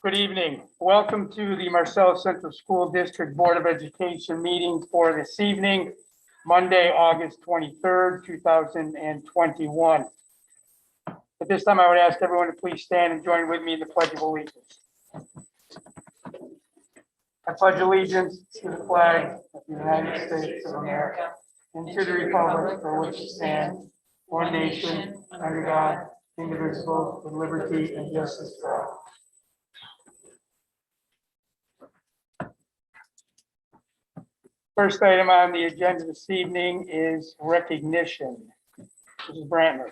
Good evening. Welcome to the Marcellus Central School District Board of Education meeting for this evening, Monday, August 23rd, 2021. At this time, I would ask everyone to please stand and join with me in the Pledge of Allegiance. I pledge allegiance to the flag of the United States of America and to the republic for which it stands, one nation, under God, indivisible, with liberty and justice for all. First item on the agenda this evening is recognition. Mrs. Brantner.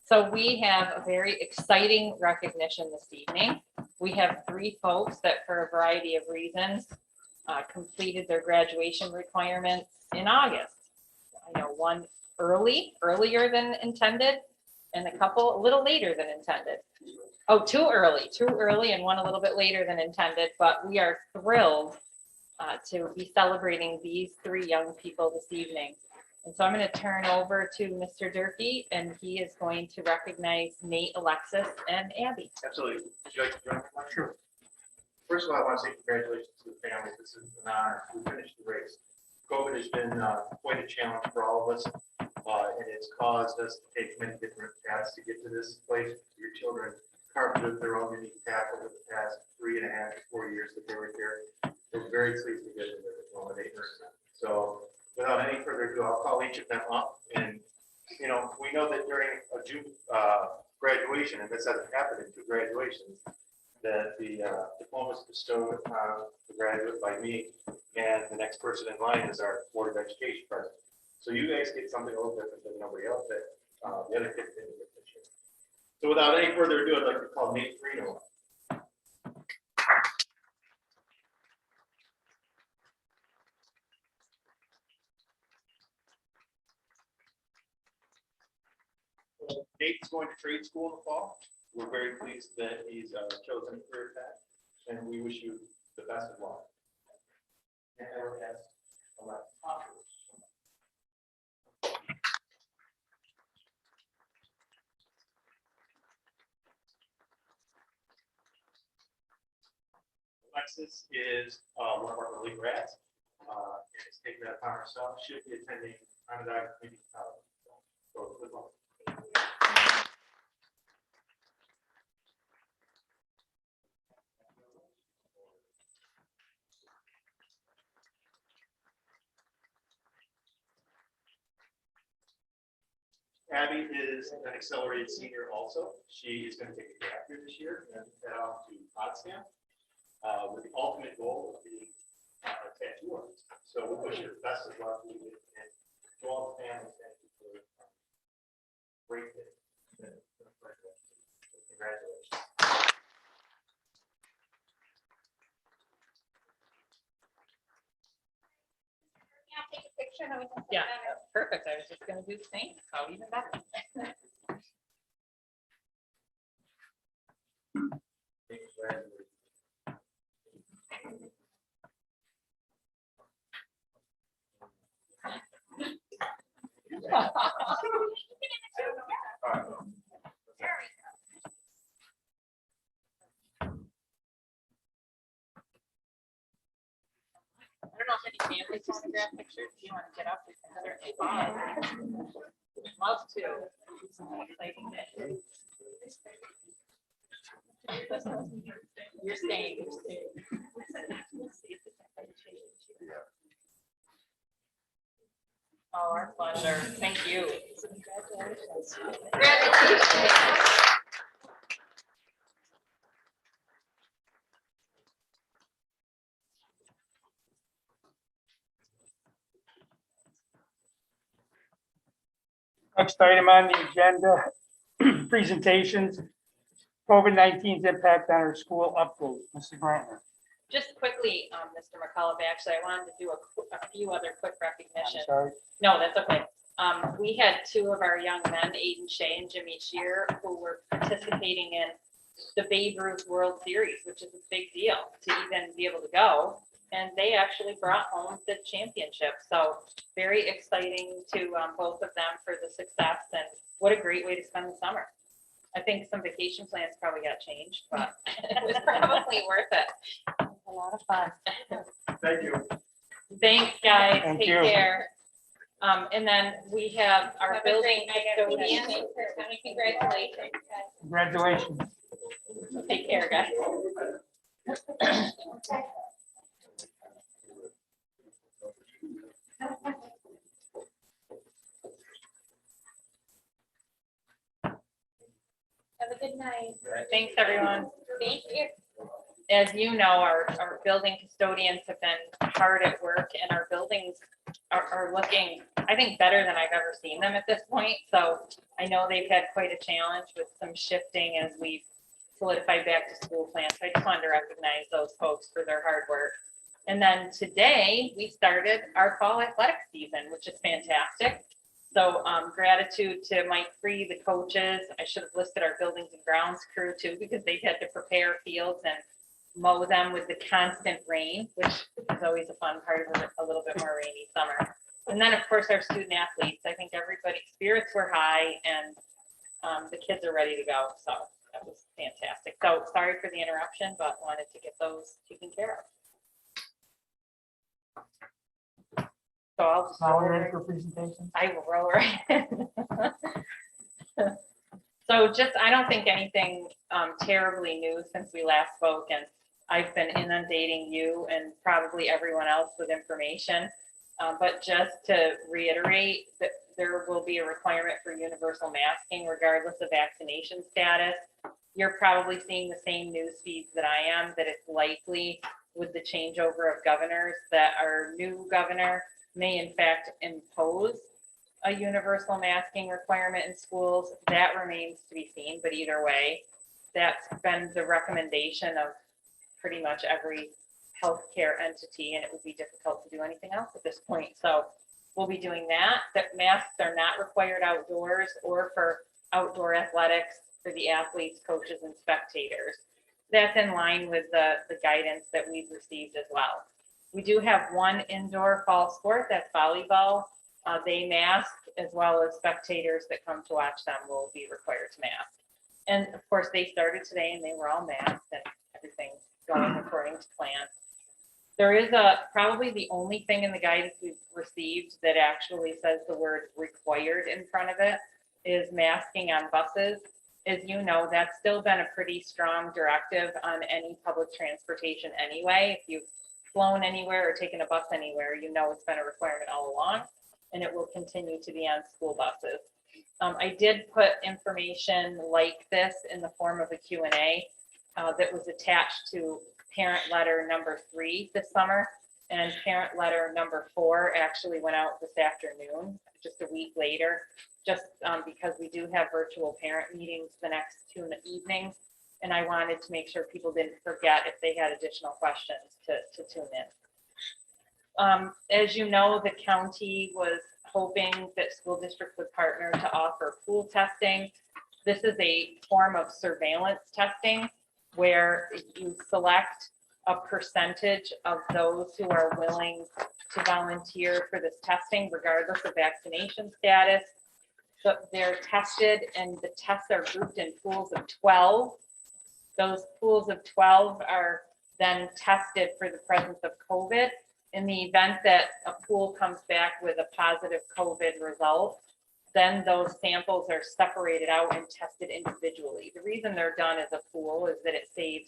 So we have a very exciting recognition this evening. We have 3 folks that, for a variety of reasons, completed their graduation requirements in August. I know one earlier than intended, and a couple a little later than intended. Oh, too early, and one a little bit later than intended. But we are thrilled to be celebrating these 3 young people this evening. And so I'm going to turn over to Mr. Durkee, and he is going to recognize Nate, Alexis, and Abby. Absolutely. Would you like to join me? Sure. First of all, I want to say congratulations to the families. This is an honor. We finished the race. COVID has been quite a challenge for all of us, and it's caused us to take many different paths to get to this place. Your children carved their own unique path over the past 3.5 to 4 years that they were here. We're very pleased to get to the diploma. So without any further ado, I'll call each of them up. And, we know that during a June graduation, and this hasn't happened in 2 graduations, that the diploma is bestowed upon the graduate by me, and the next person in line is our Board of Education president. So you guys get something a little different than nobody else that the other kids didn't get this year. So without any further ado, I'd like to call Nate Freno. Nate's going to trade school in the fall. We're very pleased that he's chosen a career path, and we wish you the best of luck. And I would ask Alexis is one of our early grads, and has taken that upon herself. She'll be attending Onondaga Community College. So good luck. Abby is an accelerated senior also. She is going to take a gap year this year and head off to Potsdam with the ultimate goal of being a tattoo artist. So we wish her the best of luck with it, and to all the families, thank you for great day. Congratulations. Take a picture and we can Yeah, perfect. I was just going to do the same. How even better. I don't know if any families want to grab pictures. Do you want to get up? We can certainly follow. Love to. It's an exciting day. You're staying. Oh, our pleasure. Thank you. Congratulations. Next item on the agenda, presentations, COVID-19's impact on our school update. Mrs. Brantner. Just quickly, Mr. McCullough, actually, I wanted to do a few other quick recognitions. Sorry. No, that's okay. We had 2 of our young men, Aiden Shea and Jimmy Shear, who were participating in the Babe Ruth World Series, which is a big deal to even be able to go. And they actually brought home the championship. So very exciting to both of them for the success, and what a great way to spend the summer. I think some vacation plans probably got changed, but it was probably worth it. It was a lot of fun. Thank you. Thanks, guys. Thank Take you. care. And then we have our Have a building great night, everybody. custodian. Thanks for coming. Congratulations, guys. Congratulations. Take care, guys. Have a good night. Thanks, everyone. Thank you. As you know, our building custodians have been hard at work and our buildings are looking, I think, better than I've ever seen them at this point. So I know they've had quite a challenge with some shifting as we've solidified back to school plans. So I just wanted to recognize those folks for their hard work. And then today we started our fall athletic season, which is fantastic. So gratitude to Mike Free, the coaches. I should have listed our buildings and grounds crew too, because they've had to prepare fields and mow them with the constant rain, which is always a fun part of a little bit more rainy summer. And then, of course, our student athletes. I think everybody's spirits were high and the kids are ready to go. So that was fantastic. So sorry for the interruption, but wanted to get those taken care of. So I'll just Now roll we're right- ready for presentation. I will roll right in. So just, I don't think anything terribly new since we last spoke, and I've been inundating you and probably everyone else with information. But just to reiterate that there will be a requirement for universal masking regardless of vaccination status. You're probably seeing the same news feeds that I am, that it's likely with the changeover of governors that our new governor may in fact impose a universal masking requirement in schools. That remains to be seen, but either way, that's been the recommendation of pretty much every healthcare entity, and it would be difficult to do anything else at this point. So we'll be doing that. That masks are not required outdoors or for outdoor athletics for the athletes, coaches, and spectators. That's in line with the guidance that we've received as well. We do have one indoor fall sport, that's volleyball. They mask, as well as spectators that come to watch them will be required to mask. And of course, they started today and they were all masked and everything's going according to plan. There is probably the only thing in the guidance we've received that actually says the word required in front of it is masking on buses. As you know, that's still been a pretty strong directive on any public transportation anyway. If you've flown anywhere or taken a bus anywhere, you know it's been a requirement all along, and it will continue to be on school buses. I did put information like this in the form of a Q&A that was attached to parent letter number 3 this summer, and parent letter number 4 actually went out this afternoon, just a week later, just because we do have virtual parent meetings the next 2 evenings, and I wanted to make sure people didn't forget if they had additional questions to tune in. As you know, the county was hoping that school districts would partner to offer pool testing. This is a form of surveillance testing where you select a percentage of those who are willing to volunteer for this testing, regardless of vaccination status. So they're tested, and the tests are grouped in pools of 12. Those pools of 12 are then tested for the presence of COVID. In the event that a pool comes back with a positive COVID result, then those samples are separated out and tested individually. The reason they're done as a pool is that it saves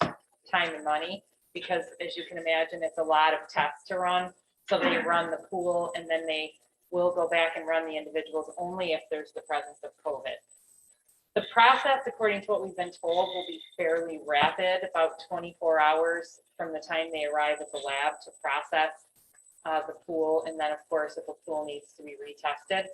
time and money, because as you can imagine, it's a lot of tests to run. So they run the pool and then they will go back and run the individuals only if there's the presence of COVID. The process, according to what we've been told, will be fairly rapid, about 24 hours from the time they arrive at the lab to process the pool. And then of course, if a pool needs to be retested.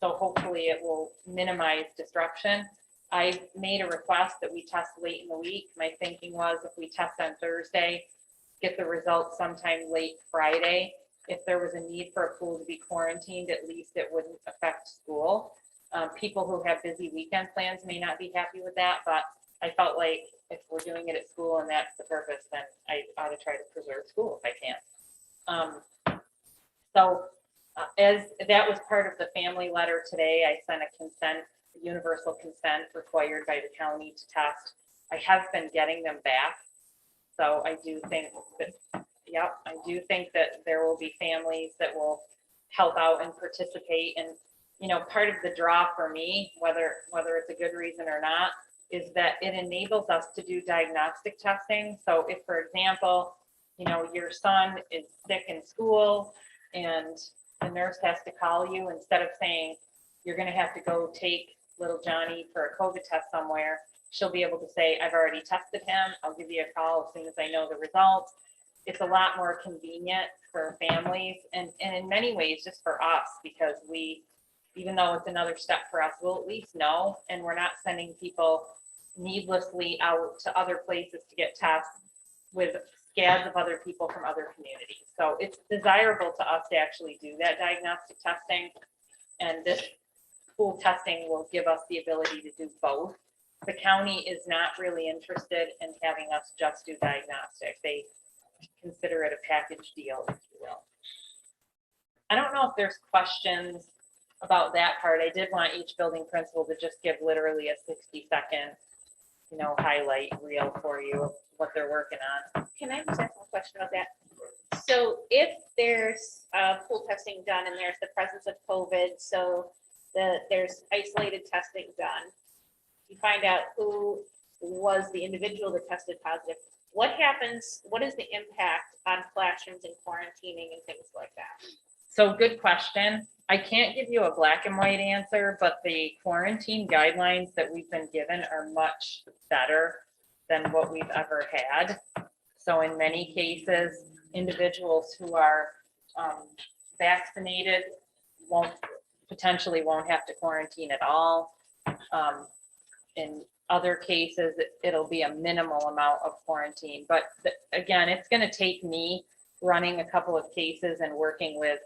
So hopefully it will minimize disruption. I made a request that we test late in the week. My thinking was if we test on Thursday, get the results sometime late Friday. If there was a need for a pool to be quarantined, at least it wouldn't affect school. People who have busy weekend plans may not be happy with that, but I felt like if we're doing it at school and that's the purpose, then I ought to try to preserve school if I can. As that was part of the family letter today, I sent a consent universal consent required by the county to test. I have been getting them back. So I do think that, yeah, I do think that there will be families that will help out and participate. And, you know, part of the draw for me, whether it's a good reason or not, is that it enables us to do diagnostic testing. So if, for example, you know, your son is sick in school and the nurse has to call you, instead of saying, you're gonna have to go take little Johnny for a COVID test somewhere, she'll be able to say, I've already tested him, I'll give you a call as soon as I know the results. It's a lot more convenient for families and in many ways just for us, because we, even though it's another step for us, we'll at least know, and we're not sending people needlessly out to other places to get tests with scads of other people from other communities. So it's desirable to us to actually do that diagnostic testing. And this pool testing will give us the ability to do both. The county is not really interested in having us just do diagnostic. They consider it a package deal, if you will. I don't know if there's questions about that part. I did want each building principal to just give literally a 60-second, you know, highlight reel for you of what they're working on. Can I just ask one question about that? So if there's pool testing done and there's the presence of COVID, so there's isolated testing done, you find out who was the individual that tested positive, what happens, what is the impact on classrooms and quarantining and things like that? So good question. I can't give you a black and white answer, but the quarantine guidelines that we've been given are much better than what we've ever had. So in many cases, individuals who are vaccinated potentially won't have to quarantine at all. In other cases, it'll be a minimal amount of quarantine. But again, it's going to take me running a couple of cases and working with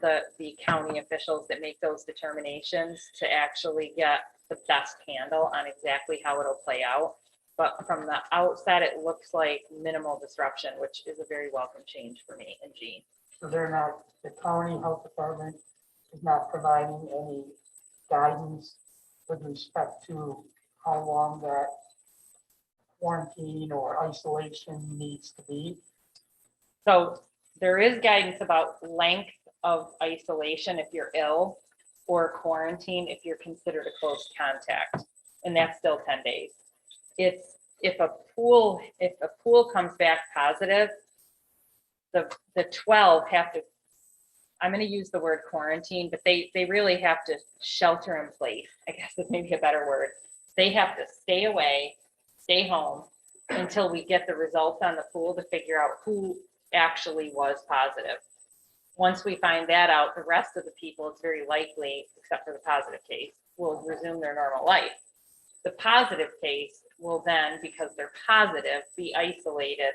the county officials that make those determinations to actually get the best handle on exactly how it'll play out. But from the outset, it looks like minimal disruption, which is a very welcome change for me and Jean. So they're not, the county health department is not providing any guidance with respect to how long that quarantine or isolation needs to be. So there is guidance about length of isolation if you're ill, or quarantine if you're considered a close contact, and that's still 10 days. It's if a pool comes back positive, the 12 have to, I'm going to use the word quarantine, but they really have to shelter in place, I guess is maybe a better word. They have to stay away, stay home until we get the results on the pool to figure out who actually was positive. Once we find that out, the rest of the people, it's very likely, except for the positive case, will resume their normal life. The positive case will then, because they're positive, be isolated.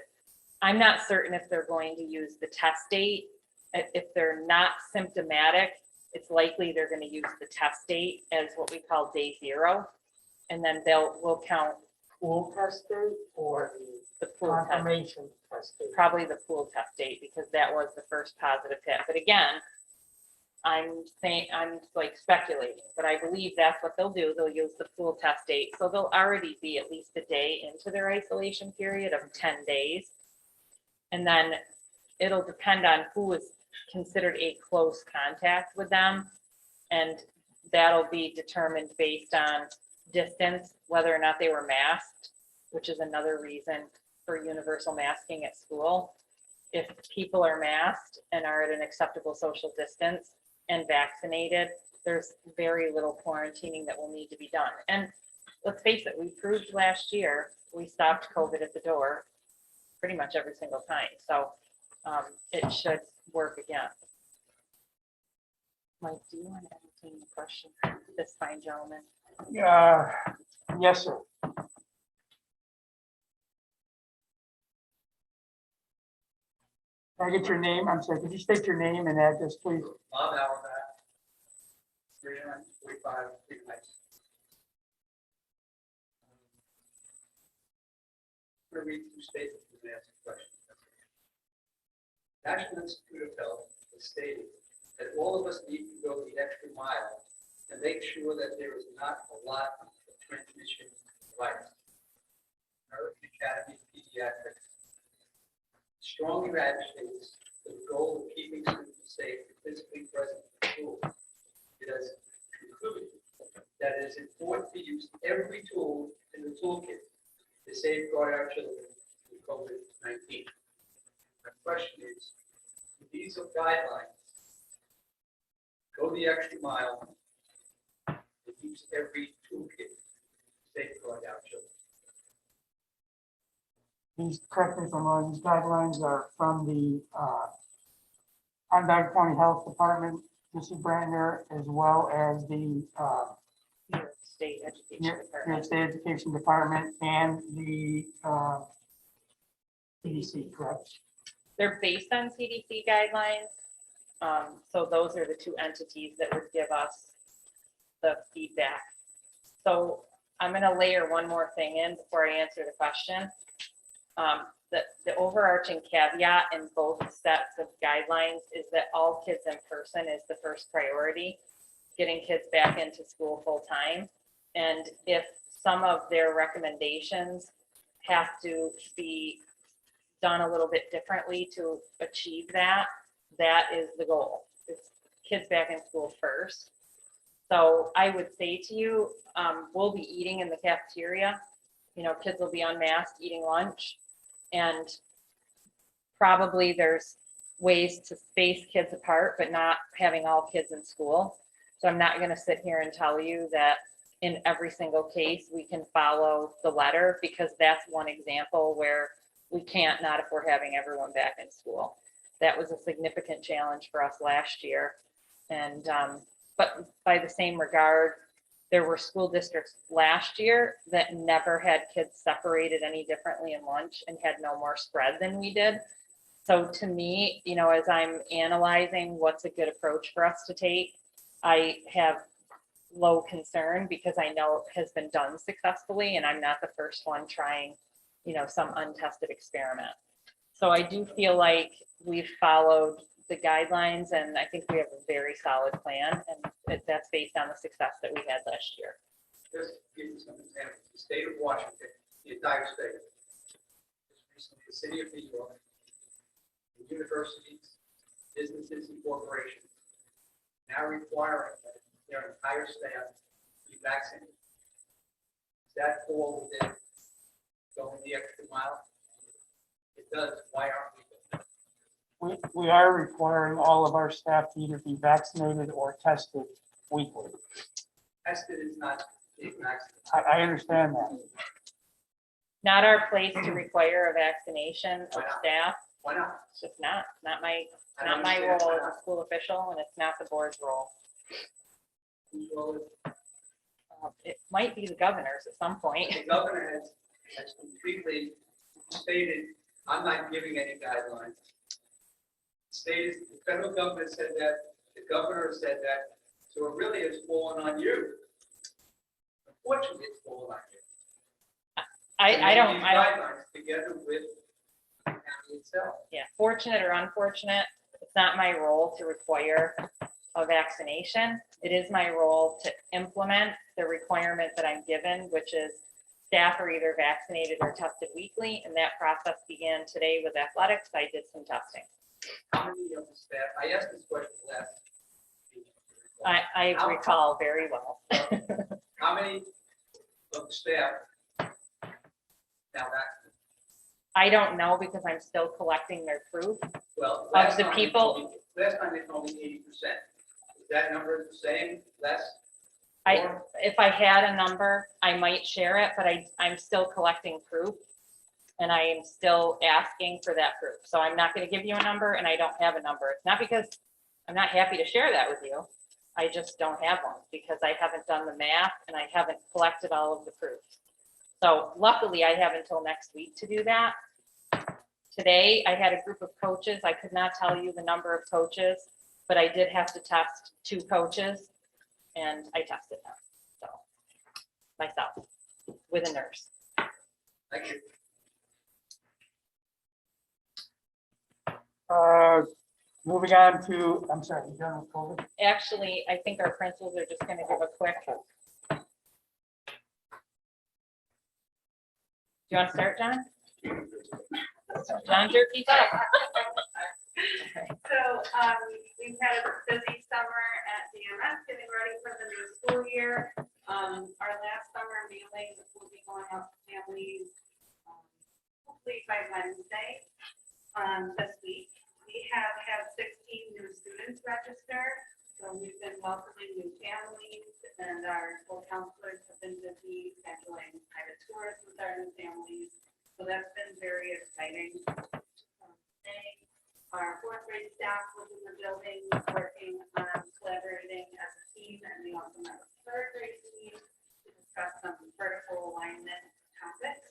I'm not certain if they're going to use the test date. If they're not symptomatic, it's likely they're going to use the test date as what we call day 0. And then we'll count Pool test date or the pool test, confirmation test date? probably the pool test date, because that was the first positive hit. But again, I'm like speculating, but I believe that's what they'll do. They'll use the pool test date. So they'll already be at least a day into their isolation period of 10 days. And then it'll depend on who is considered a close contact with them. And that'll be determined based on distance, whether or not they were masked, which is another reason for universal masking at school. If people are masked and are at an acceptable social distance and vaccinated, there's very little quarantining that will need to be done. And let's face it, we proved last year we stopped COVID at the door pretty much every single time. So it should work again. Mike, do you want to entertain a question? This fine gentleman. Yes, sir. Can I get your name? I'm sorry, could you state your name and address, please? Bob Allenback, 3945 Creek Heights. I'm going to read two statements and ask a question. National Institute of Health has stated that all of us need to go the extra mile to make sure that there is not a lot of transmission of virus. American Academy of Pediatrics strongly advocates for the goal of keeping students safe and physically present in school. It has concluded that it is important to use every tool in the toolkit to safeguard our children from COVID-19. My question is, these are guidelines. Go the extra mile and use every toolkit to safeguard our children. These, correct me if I'm wrong, these guidelines are from the Onondaga County Health Department, Mrs. Brandner, as well as the New York State Education New York Department. State Education Department and the CDC, correct? They're based on CDC guidelines. So those are the two entities that would give us the feedback. So I'm going to layer one more thing in before I answer the question. The overarching caveat in both sets of guidelines is that all kids in person is the first priority, getting kids back into school full time. And if some of their recommendations have to be done a little bit differently to achieve that, that is the goal. It's kids back in school first. So I would say to you, we'll be eating in the cafeteria. You know, kids will be unmasked eating lunch. And probably there's ways to space kids apart, but not having all kids in school. So I'm not going to sit here and tell you that in every single case we can follow the letter, because that's one example where we can't, not if we're having everyone back in school. That was a significant challenge for us last year. And but by the same regard, there were school districts last year that never had kids separated any differently in lunch and had no more spread than we did. So to me, you know, as I'm analyzing what's a good approach for us to take, I have low concern because I know it has been done successfully and I'm not the first one trying, you know, some untested experiment. So I do feel like we've followed the guidelines and I think we have a very solid plan, and that's based on the success that we had last year. Just to give you some examples, the state of Washington, the entire state, just recently the city of New York, the universities, businesses, and corporations now requiring that their entire staff be vaccinated. Does that fall within going the extra mile? It does. Why aren't we doing it? We are requiring all of our staff to either be vaccinated or tested weekly. Tested is not being vaccinated. I understand that. Not our place to require a vaccination of Why not? staff. Why not? It's just not my I don't my understand role why as a not. school official, and it's not the board's role. Whose role is it? It might be the governor's at some point. The governor has completely stated, I'm not giving any guidelines. The federal government said that, the governor said that, so it really is falling on you. Unfortunately, it's falling on you. I don't, These I don't, guidelines together with the county itself. yeah, fortunate or unfortunate, it's not my role to require a vaccination. It is my role to implement the requirement that I'm given, which is staff are either vaccinated or tested weekly, and that process began today with athletics. I did some testing. How many of the staff, I asked this question last meeting. I recall very well. How many of the staff now vaccinated? I don't know because I'm still collecting their proof. Well, Of last the time they people- told me- Last time they told me 80%. Is that number the same, less? more? If I had a number, I might share it, but I'm still collecting proof. And I am still asking for that proof. So I'm not going to give you a number and I don't have a number. It's not because I'm not happy to share that with you. I just don't have one because I haven't done the math and I haven't collected all of the proofs. So luckily I have until next week to do that. Today I had a group of coaches. I could not tell you the number of coaches, but I did have to test 2 coaches and I tested them. So myself with a nurse. Thank you. Moving on to, I'm sorry, you done with COVID? Actually, I think our principals are just gonna give a quick. Do you want to start, John? John Jerky's up. So, we've had a busy summer at DMS, getting ready for the new school year. Our last summer mailing will be going out to families, hopefully by Wednesday, this week. We have had 16 new students register, so we've been welcoming new families, and our school counselors have been busy scheduling private tours with our new families. So that's been very exciting. Today, our fourth grade staff was in the building working on collaborating as a team, and we also met with the third grade team to discuss some vertical alignment topics.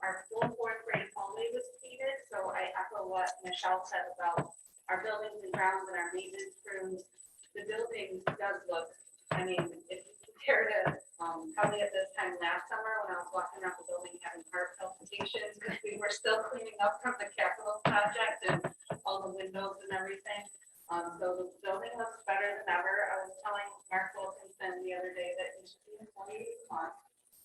Our full fourth grade hallway was heated, so I echo what Michelle said about our buildings and grounds and our maintenance rooms. The building does look, I mean, if you compare to probably at this time last summer when I was walking around the building having heart palpitations because we were still cleaning up from the capital project and all the windows and everything. So the building looks better than ever. I was telling Mark Wilkinson the other day that he should be employee of the month.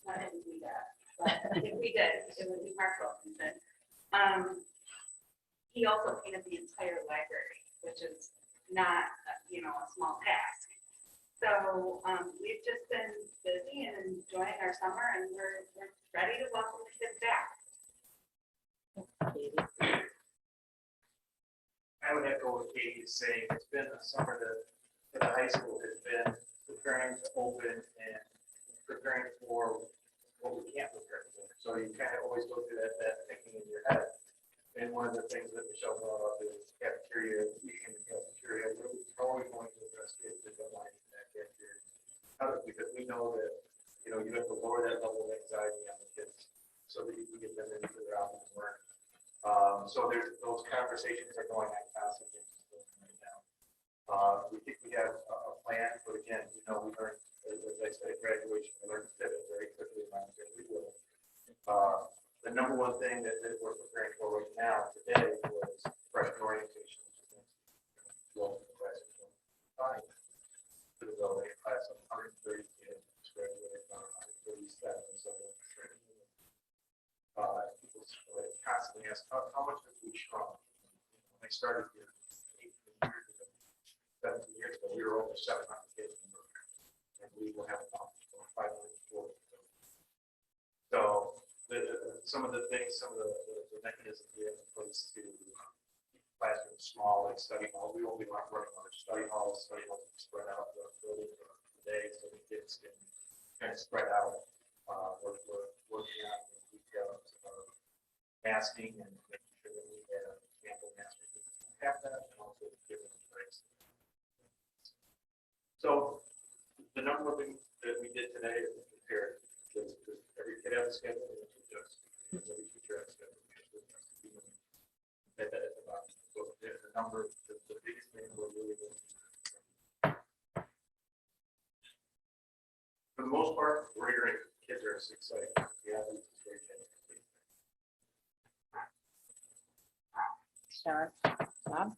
I didn't do that, but if we did, it would be Mark Wilkinson. He also painted the entire library, which is not, a small task. So we've just been busy and enjoying our summer, and we're ready to welcome the kids back. I would echo what Katie is saying. It's been a summer that for the high school has been preparing to open and preparing for what we can't prepare for. So you kind of always go through that thinking in your head. And one of the things that Michelle brought up is cafeteria, eating in the cafeteria. We're always going to address kids that don't like that cafeteria. Because we know that, you have to lower that level of anxiety on the kids so that you can get them into their out and learn. So there's those conversations are going on constantly right now. We think we have a plan, but again, we learned, as I said, at graduation, we learned to pivot very quickly around here. We will. The number one thing that we're preparing for right now today was freshman orientation. Well, class of 25. To the building, a class of 130 kids, graduated 137. So people constantly ask, how much have we shrunk? When I started here 18 years ago, 17 years ago, we were over 700 kids in the program, and we will have about 540. So some of the things, some of the mechanisms we have in place to keep classrooms small, like study hall, we won't be running our study halls spread out the building for the day, so the kids can kind of spread out. We're working on the details of masking and making sure that we have ample masking to have that, and also giving them breaks. So the number of things that we did today is prepared. Every kid has a schedule, and it's just every teacher has a schedule. That is about the number, the biggest thing we're really doing. For the most part, we're hearing kids are excited. The athletes are very excited. John, Bob?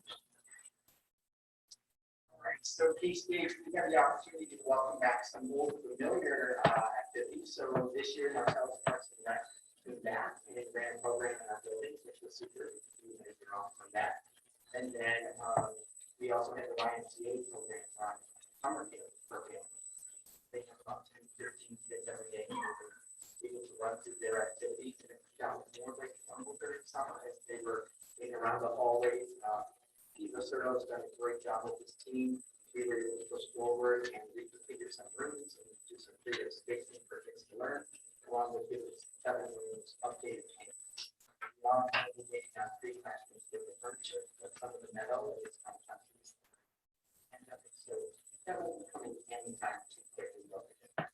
All right, so K-State, we have the opportunity to welcome back some old familiar activities. So this year, Marcellus Parks and Rec was back in a grand program in our buildings, which was super. We made it off from that. And then we also had the YMCA program on summer camp for families. They have about 10, 13 kids every day. Able to run through their activities, and it got more like fun during summer as they were getting around the hallways. Pete Lucerno has done a great job with his team. We were able to push forward and reconfigure some rooms and do some creative spacing for kids to learn, along with giving 7 rooms updated paint. Along with making on 3 classrooms with the furniture, but some of the metal is sometimes. And so that will be coming anytime to quickly look at it.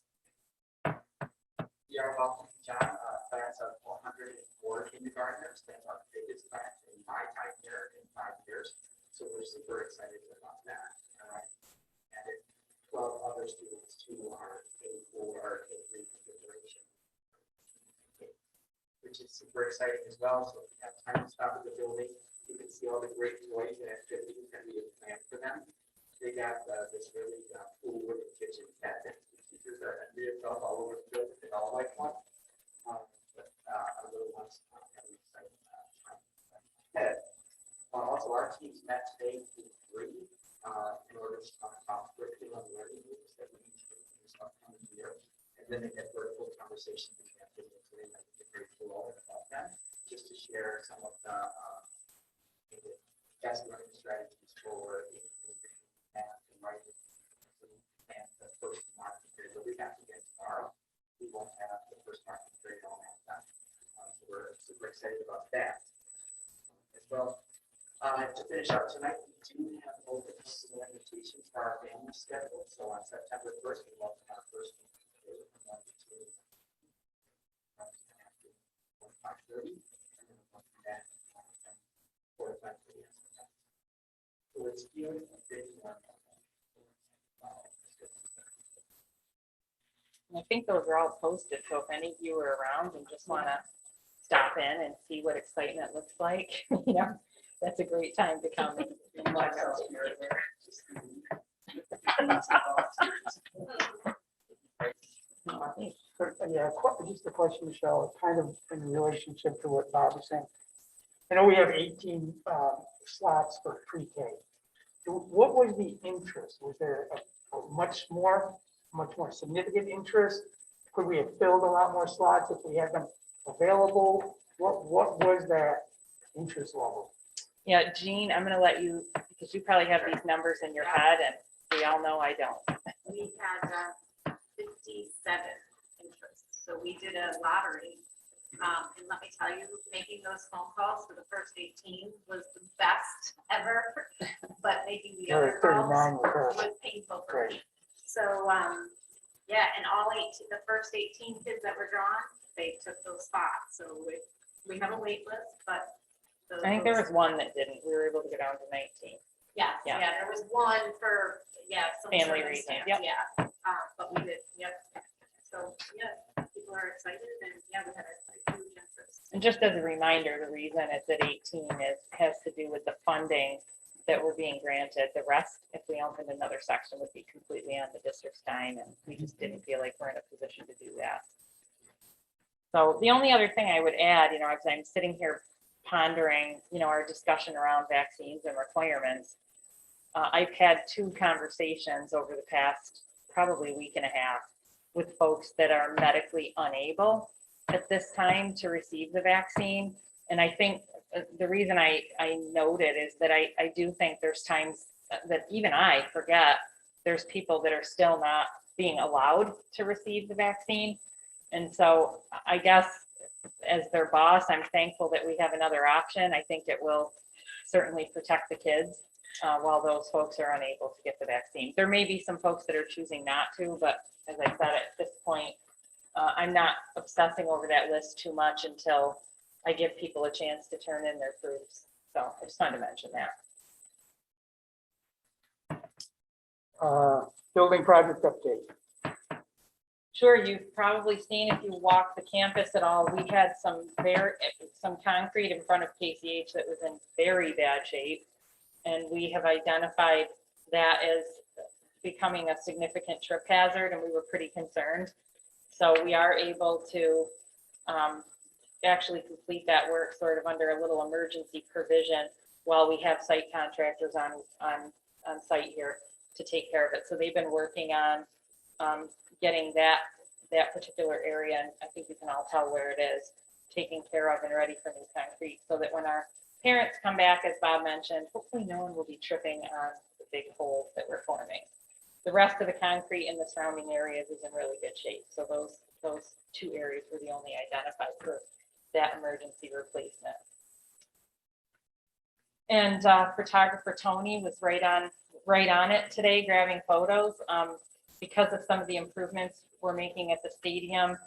We are welcoming John, class of 404 kindergartners. That's our biggest class in my time here in 5 years. So we're super excited about that. Added 12 other students to our K4, K3 configuration, which is super exciting as well. So if you have time to stop at the building, you can see all the great toys and activities that we have planned for them. They got this really cool wooden kitchen cabinet. The teachers are envy themselves all over the building. They all like one. But our little ones have an exciting time ahead. Also, our teams met today to agree in order to talk about curriculum learning moves that we need to do in this upcoming year. And then they had vertical conversations with them today. I think it's very cool about that, just to share some of the best learning strategies for math and writing. And the first marking period that we have to get tomorrow, we won't have the first marking period on that time. So we're super excited about that as well. To finish up tonight, we do have open invitations for our family schedule. So on September 1st, we welcome our first day from 1 to 2. 5:30, and then we'll come back from 4 to 5:30. So it's feeling a bit more. I think those are all posted, so if any of you are around and just want to stop in and see what excitement looks like, you know, that's a great time to come and watch our Yeah, just a question, Michelle, kind of in relationship to what Bob was saying. I know we have 18 slots for pre-K. What was the interest? Was there a much more significant interest? Could we have filled a lot more slots if we had them available? What was that interest level? Yeah, Jean, I'm going to let you, because you probably have these numbers in your head, and we all know I don't. We had 57 interests, so we did a lottery. And let me tell you, making those phone calls for the first 18 was the best ever, but making the other calls 39 with her. was painful for me. So, yeah, and all 18, the first 18 kids that were drawn, they took those spots. So we have a wait list, but. I think there was one that didn't. We were able to go down to 19. Yeah, Yeah. yeah, there was one for, some Family circumstance, reasons, yep. Yeah, but we did, yep. So, yeah, people are excited and, yeah, we had a huge interest. And just as a reminder, the reason it's at 18 has to do with the funding that we're being granted. The rest, if we opened another section, would be completely on the district's dime, and we just didn't feel like we're in a position to do that. So the only other thing I would add, as I'm sitting here pondering, our discussion around vaccines and requirements, I've had 2 conversations over the past probably week and a half with folks that are medically unable at this time to receive the vaccine. And I think the reason I noted is that I do think there's times that even I forget there's people that are still not being allowed to receive the vaccine. And so I guess as their boss, I'm thankful that we have another option. I think it will certainly protect the kids while those folks are unable to get the vaccine. There may be some folks that are choosing not to, but as I said, at this point, I'm not obsessing over that list too much until I give people a chance to turn in their proofs. So I just wanted to mention that. Building project update. Sure, you've probably seen if you walk the campus at all, we had some concrete in front of KCH that was in very bad shape. And we have identified that as becoming a significant trip hazard, and we were pretty concerned. So we are able to actually complete that work sort of under a little emergency provision while we have site contractors on site here to take care of it. So they've been working on getting that particular area, and I think you can all tell where it is, taken care of and ready for new concrete, so that when our parents come back, as Bob mentioned, hopefully no one will be tripping on the big holes that we're forming. The rest of the concrete in the surrounding areas is in really good shape. So those 2 areas were the only identified for that emergency replacement. And photographer Tony was right on it today, grabbing photos. Because of some of the improvements we're making at the stadium,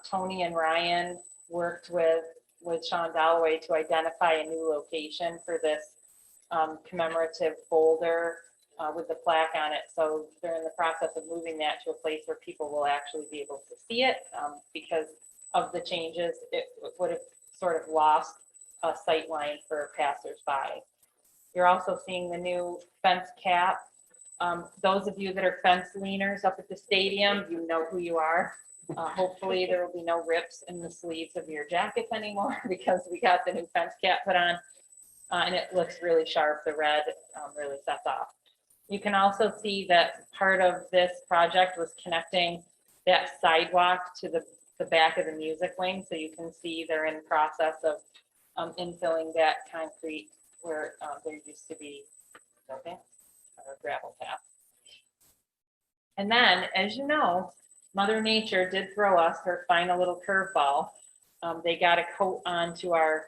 Tony and Ryan worked with Sean Dalloway to identify a new location for this commemorative boulder with the plaque on it. So they're in the process of moving that to a place where people will actually be able to see it because of the changes. It would have sort of lost a sight line for passersby. You're also seeing the new fence cap. Those of you that are fence leaners up at the stadium, you know who you are. Hopefully there will be no rips in the sleeves of your jackets anymore because we got the new fence cap put on. And it looks really sharp. The red really sets off. You can also see that part of this project was connecting that sidewalk to the back of the music wing. So you can see they're in the process of infilling that concrete where there used to be no path or gravel path. And then, as you know, Mother Nature did throw us her final little curveball. They got a coat onto our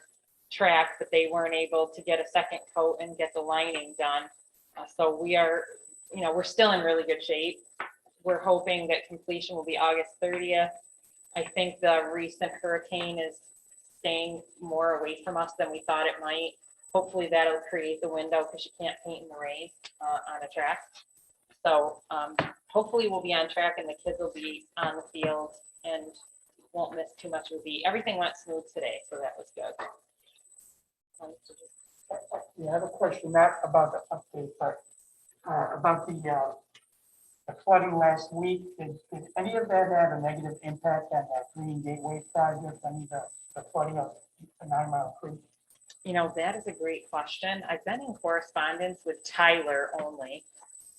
track, but they weren't able to get a second coat and get the lining done. So we are, we're still in really good shape. We're hoping that completion will be August 30th. I think the recent hurricane is staying more away from us than we thought it might. Hopefully that'll create the window because you can't paint in the rain on a track. So hopefully we'll be on track and the kids will be on the field and won't miss too much of a beat. Everything went smooth today, so that was good. Yeah, I have a question, not about the update, but about the flooding last week. Did any of that have a negative impact on that Green Gateway project? Any of the flooding of the 9 Mile Creek? That is a great question. I've been in correspondence with Tyler only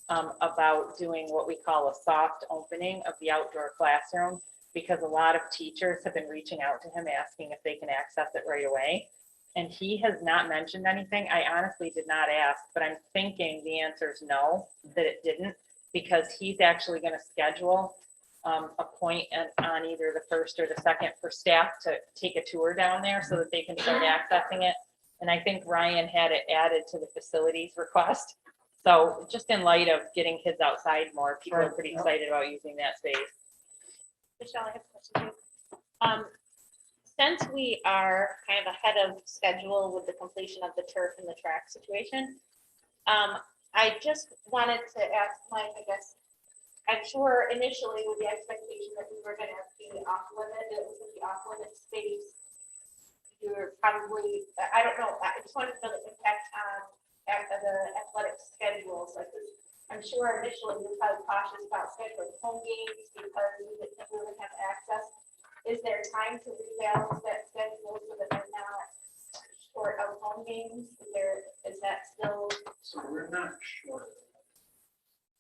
about doing what we call a soft opening of the outdoor classroom, because a lot of teachers have been reaching out to him asking if they can access it right away. And he has not mentioned anything. I honestly did not ask, but I'm thinking the answer is no, that it didn't, because he's actually going to schedule a point on either the 1st or the 2nd for staff to take a tour down there so that they can start accessing it. And I think Ryan had it added to the facilities request. So just in light of getting kids outside more, people are pretty excited about using that space. Michelle, I have a question too. Since we are kind of ahead of schedule with the completion of the turf and the track situation, I just wanted to ask Mike, I guess, I'm sure initially with the expectation that we were gonna be off limit, it was gonna be off limit space. You were probably, I don't know, I just wanted to know the impact on the athletic schedules, like this. I'm sure initially you're probably cautious about scheduling home games because we didn't really have access. Is there time to rebalance that schedule so that they're not short of home games? Is that still? So we're not short.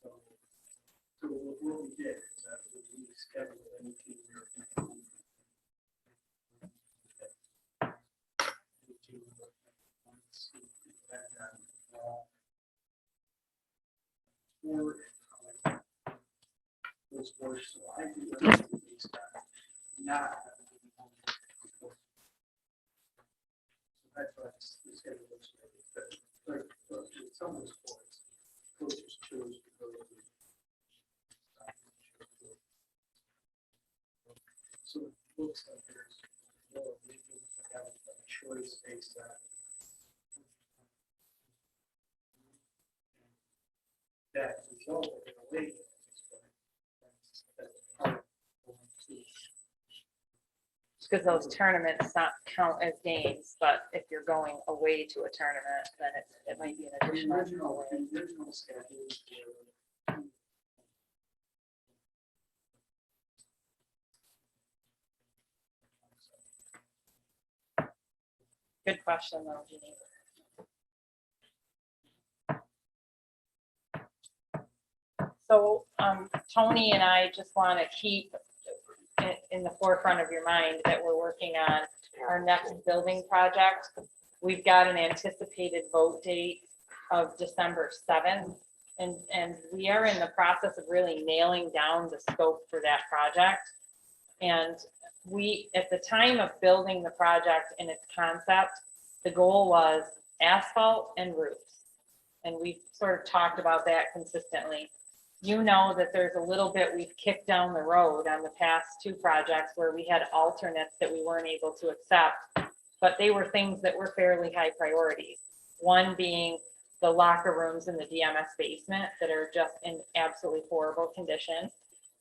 So what we did is that we scheduled any team we were playing. So I do that based on not having to be home before. So that's why the schedule looks like with some of the sports, coaches chose to go to the. So it looks like there's more regions that have a choice based on. That resulted in a late. Because those tournaments not count as games, but if you're going away to a tournament, then it might be an The additional. original schedule. Good question though, Jeannie. So Tony and I just want to keep in the forefront of your mind that we're working on our next building project. We've got an anticipated vote date of December 7th. And we are in the process of really nailing down the scope for that project. And we, at the time of building the project in its concept, the goal was asphalt and roofs. And we've sort of talked about that consistently. You know that there's a little bit we've kicked down the road on the past 2 projects where we had alternates that we weren't able to accept, but they were things that were fairly high priorities. One being the locker rooms in the DMS basement that are just in absolutely horrible condition.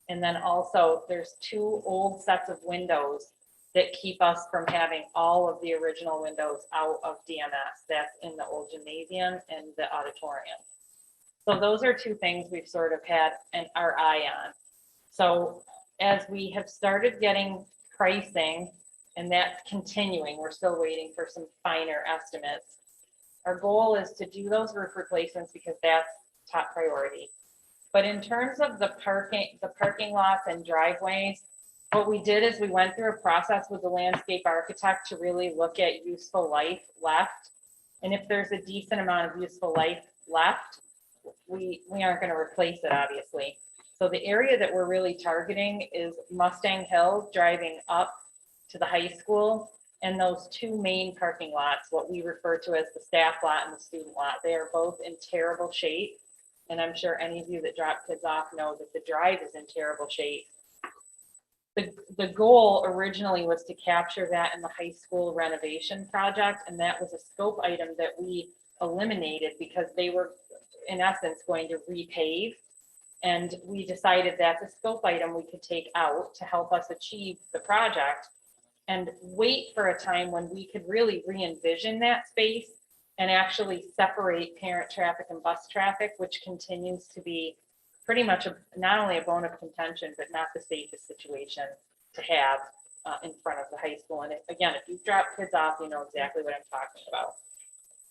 And then also there's 2 old sets of windows that keep us from having all of the original windows out of DMS. That's in the old gymnasium and the auditorium. So those are two things we've sort of had our eye on. So as we have started getting pricing, and that's continuing, we're still waiting for some finer estimates. Our goal is to do those roof replacements because that's top priority. But in terms of the parking lots and driveways, what we did is we went through a process with the landscape architect to really look at useful life left. And if there's a decent amount of useful life left, we aren't going to replace it, obviously. So the area that we're really targeting is Mustang Hill driving up to the high school, and those two main parking lots, what we refer to as the staff lot and the student lot. They are both in terrible shape. And I'm sure any of you that drop kids off know that the drive is in terrible shape. The goal originally was to capture that in the high school renovation project, and that was a scope item that we eliminated because they were, in essence, going to repave. And we decided that's a scope item we could take out to help us achieve the project and wait for a time when we could really re-envision that space and actually separate parent traffic and bus traffic, which continues to be pretty much not only a bone of contention, but not the safest situation to have in front of the high school. And again, if you drop kids off, you know exactly what I'm talking about.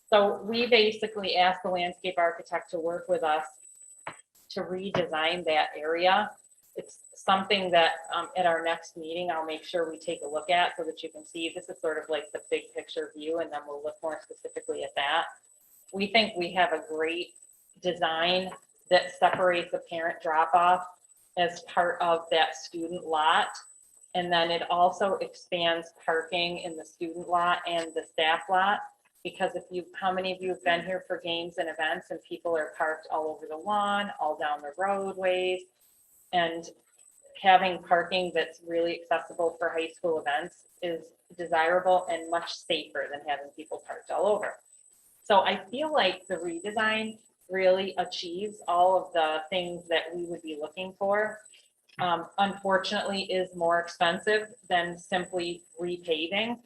So we basically asked the landscape architect to work with us to redesign that area. It's something that at our next meeting, I'll make sure we take a look at so that you can see. This is sort of like the big picture view, and then we'll look more specifically at that. We think we have a great design that separates the parent drop off as part of that student lot. And then it also expands parking in the student lot and the staff lot. Because how many of you have been here for games and events and people are parked all over the lawn, all down the roadways, and having parking that's really accessible for high school events is desirable and much safer than having people parked all over. So I feel like the redesign really achieves all of the things that we would be looking for. Unfortunately, is more expensive than simply repaving.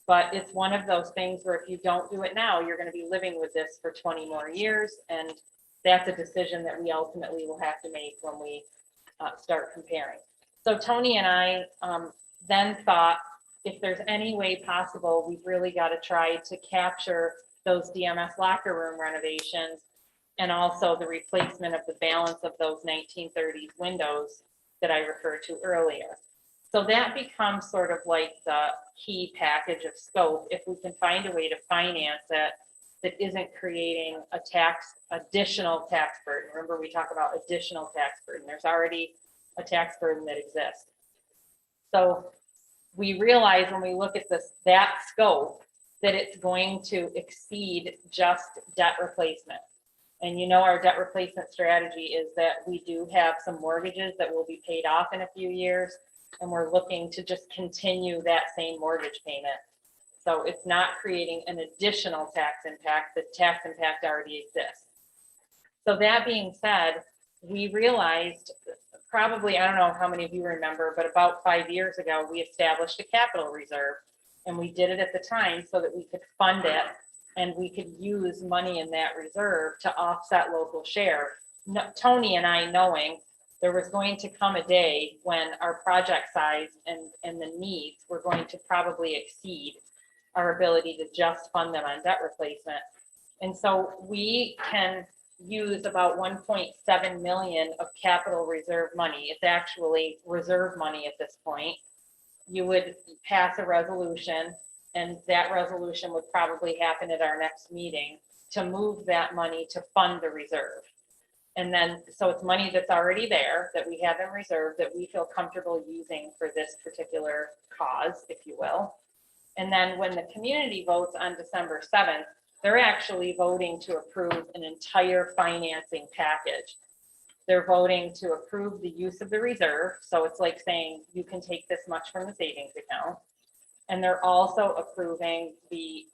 But it's one of those things where if you don't do it now, you're going to be living with this for 20 more years. And that's a decision that we ultimately will have to make when we start comparing. So Tony and I then thought, if there's any way possible, we've really got to try to capture those DMS locker room renovations and also the replacement of the balance of those 1930s windows that I referred to earlier. So that becomes sort of like the key package of scope. If we can find a way to finance it that isn't creating additional tax burden. Remember, we talk about additional tax burden. There's already a tax burden that exists. So we realize when we look at that scope that it's going to exceed just debt replacement. And you know, our debt replacement strategy is that we do have some mortgages that will be paid off in a few years. And we're looking to just continue that same mortgage payment. So it's not creating an additional tax impact. The tax impact already exists. So that being said, we realized probably, I don't know how many of you remember, but about 5 years ago, we established a capital reserve. And we did it at the time so that we could fund it and we could use money in that reserve to offset local share. Tony and I knowing there was going to come a day when our project size and the needs were going to probably exceed our ability to just fund them on debt replacement. And so we can use about 1.7 million of capital reserve money. It's actually reserve money at this point. You would pass a resolution, and that resolution would probably happen at our next meeting to move that money to fund the reserve. And then, so it's money that's already there that we have in reserve that we feel comfortable using for this particular cause, if you will. And then when the community votes on December 7th, they're actually voting to approve an entire financing package. They're voting to approve the use of the reserve. So it's like saying you can take this much from the savings account. And they're also approving the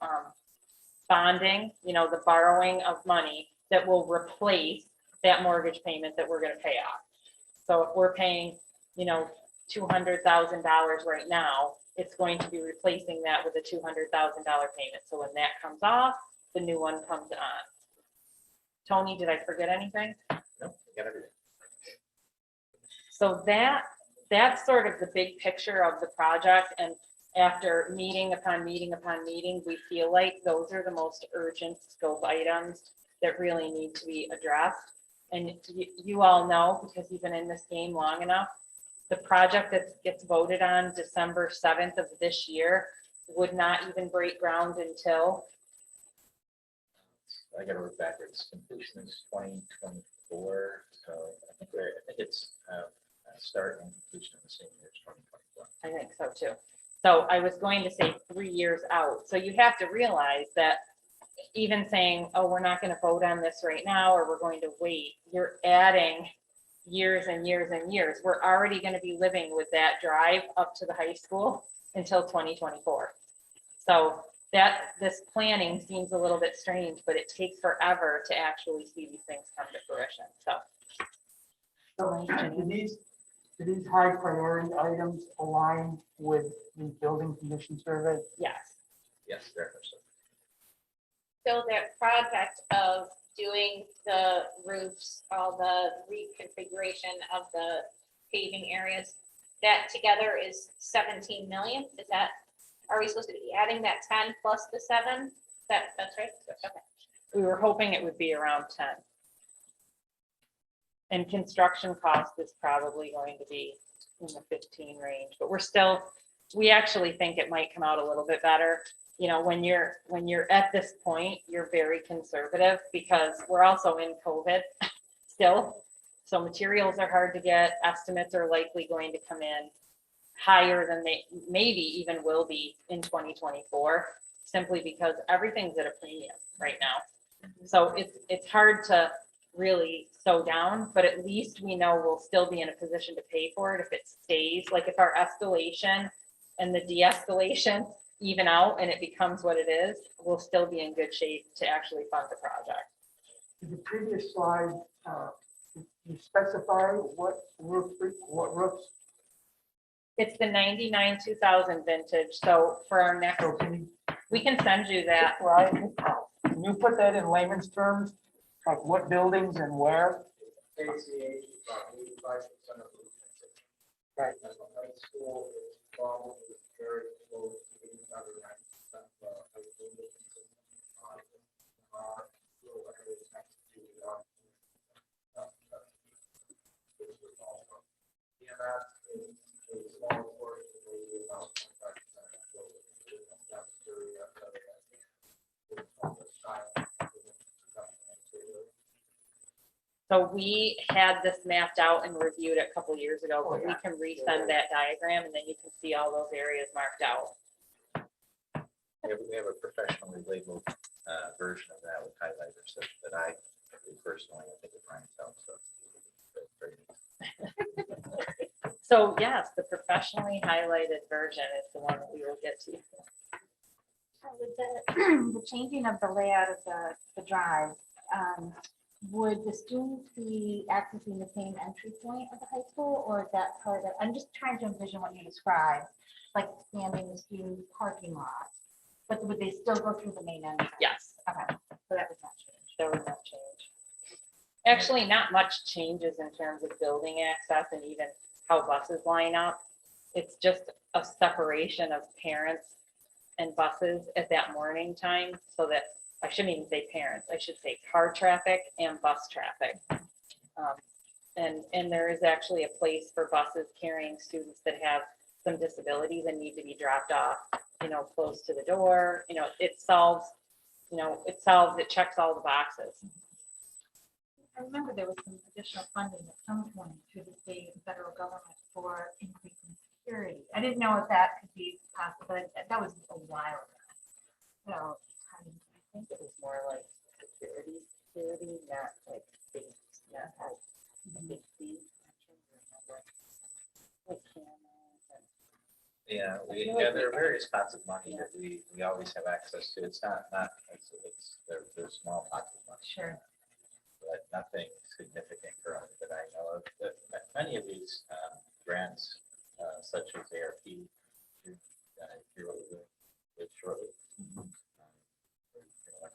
bonding, you know, the borrowing of money that will replace that mortgage payment that we're going to pay off. So if we're paying, you know, $200,000 right now, it's going to be replacing that with a $200,000 payment. So when that comes off, the new one comes on. Tony, did I forget anything? No, you got everything. So that's sort of the big picture of the project. And after meeting upon meeting upon meeting, we feel like those are the most urgent scope items that really need to be addressed. And you all know, because you've been in this game long enough, the project that gets voted on December 7th of this year would not even break ground until, I gotta work backwards. Completion is 2024, so I think it's start and completion in the same year as 2024. I think so too. So I was going to say 3 years out. So you have to realize that even saying, oh, we're not going to vote on this right now, or we're going to wait, you're adding years and years and years. We're already going to be living with that drive up to the high school until 2024. So that this planning seems a little bit strange, but it takes forever to actually see these things come to fruition. So Do these high priority items align with the building condition survey? yes, Yes, very much so. So that project of doing the roofs, all the reconfiguration of the paving areas, that together is 17 million, is that, are we supposed to be adding that 10 plus the 7? That's right? Okay. we were hoping it would be around 10. And construction cost is probably going to be in the 15 range, but we actually think it might come out a little bit better. You know, when you're at this point, you're very conservative because we're also in COVID still. So materials are hard to get. Estimates are likely going to come in higher than they maybe even will be in 2024, simply because everything's at a premium right now. So it's hard to really sew down, but at least we know we'll still be in a position to pay for it if it stays. Like if our escalation and the de-escalation even out and it becomes what it is, we'll still be in good shape to actually fund the project. In the previous slide, you specify what roofs? It's the 99 2000 vintage. So for our next, So can we can send you that. can you put that in layman's terms? Like what buildings and where? ACH is about 85% of the. Right. And the high school is probably very close to 89% of high school. So we had this mapped out and reviewed it a couple years ago, but we can resend that diagram and then you can see all those areas marked out. We have a professionally labeled version of that with highlighters that I personally, I think it Brian's help, so. So yes, the professionally highlighted version is the one that we will get to. With the changing of the layout of the drive, would the students be accessing the same entry point of the high school, or is that part of, I'm just trying to envision what you described, like expanding the student parking lot, but would they still go through the main entrance? Yes, Okay, so that was not changed. there was no change. Actually, not much changes in terms of building access and even how buses line up. It's just a separation of parents and buses at that morning time, so that I shouldn't even say parents, I should say car traffic and bus traffic. And there is actually a place for buses carrying students that have some disabilities and need to be dropped off, you know, close to the door. You know, it checks all the boxes. I remember there was some additional funding at some point through the state and federal government for increasing security. I didn't know if that could be possible, but that was a while ago. So, I think it was more like security, not like big, not like big fees. Like cameras and. Yeah, there are various pots of money that we always have access to. It's they're small pots of money. sure. But nothing significant currently that I know of. But many of these grants such as ARP. Hear what we're doing with shortly.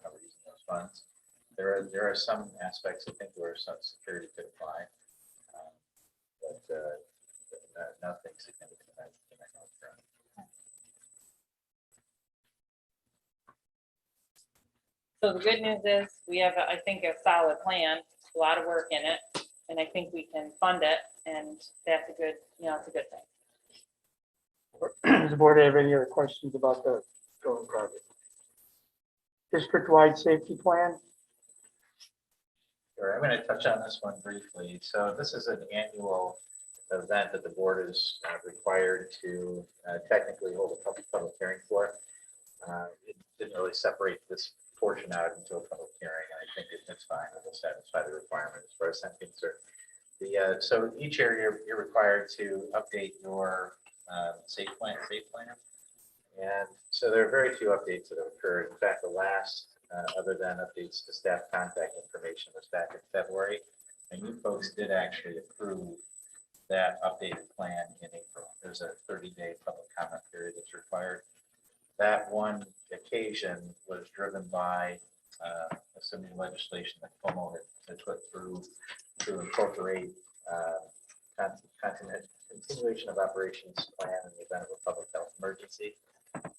How we're using those funds. There are some aspects I think where some security could apply, but nothing significant. I know currently. So the good news is we have, I think, a solid plan, a lot of work in it, and I think we can fund it, and that's a good, it's a good thing. Does the board have any other questions about the going project? District-wide safety plan? Sure, I'm going to touch on this one briefly. So this is an annual event that the board is required to technically hold a public hearing for. It didn't really separate this portion out into a public hearing, and I think it's fine. It will satisfy the requirement as far as I'm concerned. So each year you're required to update your safe plan. And so there are very few updates that have occurred. In fact, the last, other than updates to staff contact information, was back in February. And you folks did actually approve that updated plan in April. There's a 30-day public comment period that's required. That one occasion was driven by some new legislation that Como had put through to incorporate continuation of operations plan in the event of a public health emergency.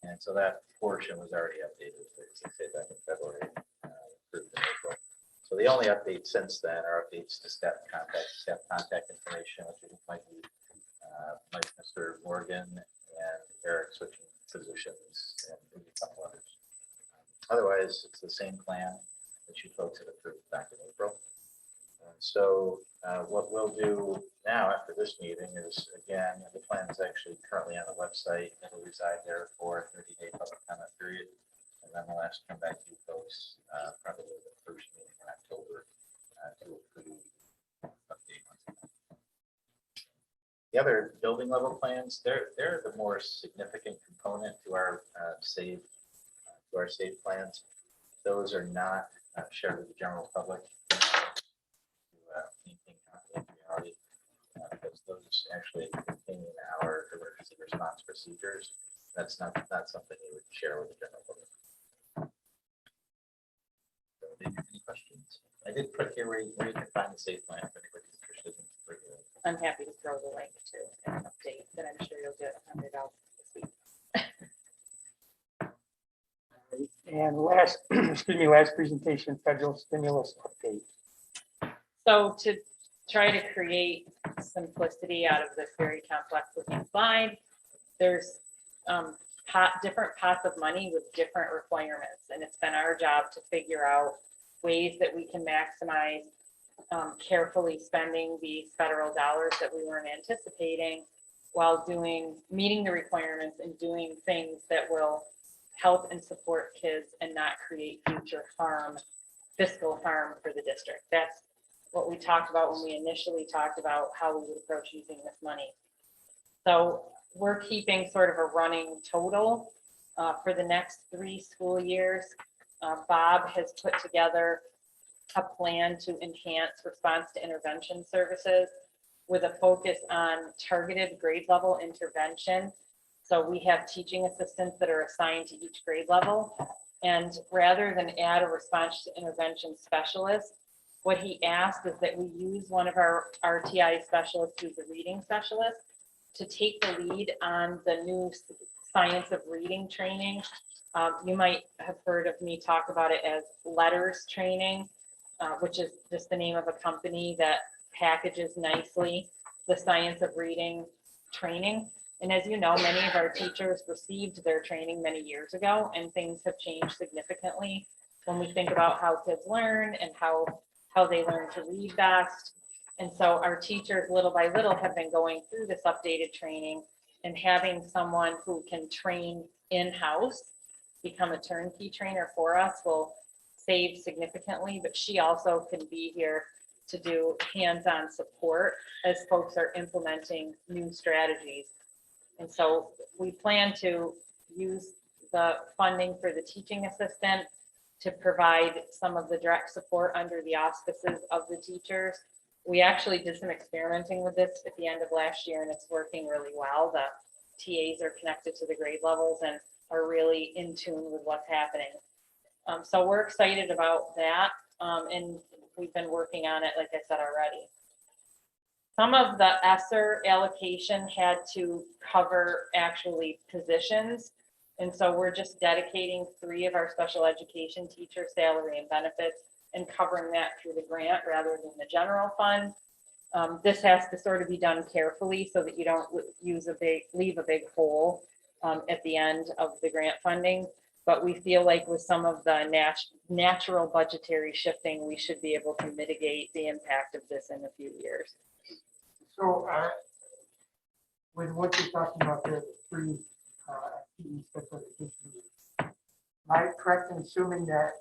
And so that portion was already updated, as I said, back in February, approved in April. So the only updates since then are updates to staff contact information, which I think might be Mr. Morgan and Eric switching positions and maybe a couple others. Otherwise, it's the same plan that you folks had approved back in April. So what we'll do now after this meeting is, again, the plan is actually currently on the website. It'll reside there for a 30-day public comment period. And then we'll ask to come back to you folks probably the first meeting in October to approve update. The other building level plans, they're the more significant component to our safe plans. Those are not shared with the general public. Because those actually contain our emergency response procedures. That's not something you would share with the general public. So, any questions? I did put here where you can find the safe plan if anybody's interested in reviewing. I'm happy to throw the link to an update that I'm sure you'll get 100 out this week. And last, last presentation, federal stimulus update. So to try to create simplicity out of this very complex looking slide, there's different pots of money with different requirements. And it's been our job to figure out ways that we can maximize carefully spending these federal dollars that we weren't anticipating while meeting the requirements and doing things that will help and support kids and not create future fiscal harm for the district. That's what we talked about when we initially talked about how we would approach using this money. So we're keeping sort of a running total for the next 3 school years. Bob has put together a plan to enhance response to intervention services with a focus on targeted grade level intervention. So we have teaching assistants that are assigned to each grade level. And rather than add a response to intervention specialist, what he asked is that we use one of our RTI specialists, who's a reading specialist, to take the lead on the new science of reading training. You might have heard of me talk about it as letters training, which is just the name of a company that packages nicely the science of reading training. And as you know, many of our teachers received their training many years ago, and things have changed significantly when we think about how kids learn and how they learn to read best. And so our teachers, little by little, have been going through this updated training, and having someone who can train in-house, become a turnkey trainer for us, will save significantly. But she also can be here to do hands-on support as folks are implementing new strategies. And so we plan to use the funding for the teaching assistant to provide some of the direct support under the auspices of the teachers, We actually did some experimenting with this at the end of last year, and it's working really well. The TAs are connected to the grade levels and are really in tune with what's happening. So we're excited about that, and we've been working on it, like I said already. Some of the ESSER allocation had to cover actually positions. And so we're just dedicating 3 of our special education teacher salary and benefits and covering that through the grant rather than the general fund. This has to sort of be done carefully so that you don't leave a big hole at the end of the grant funding. But we feel like with some of the natural budgetary shifting, we should be able to mitigate the impact of this in a few years. So, with what you're talking about there, the 3 FTE special education needs, am I correct in assuming that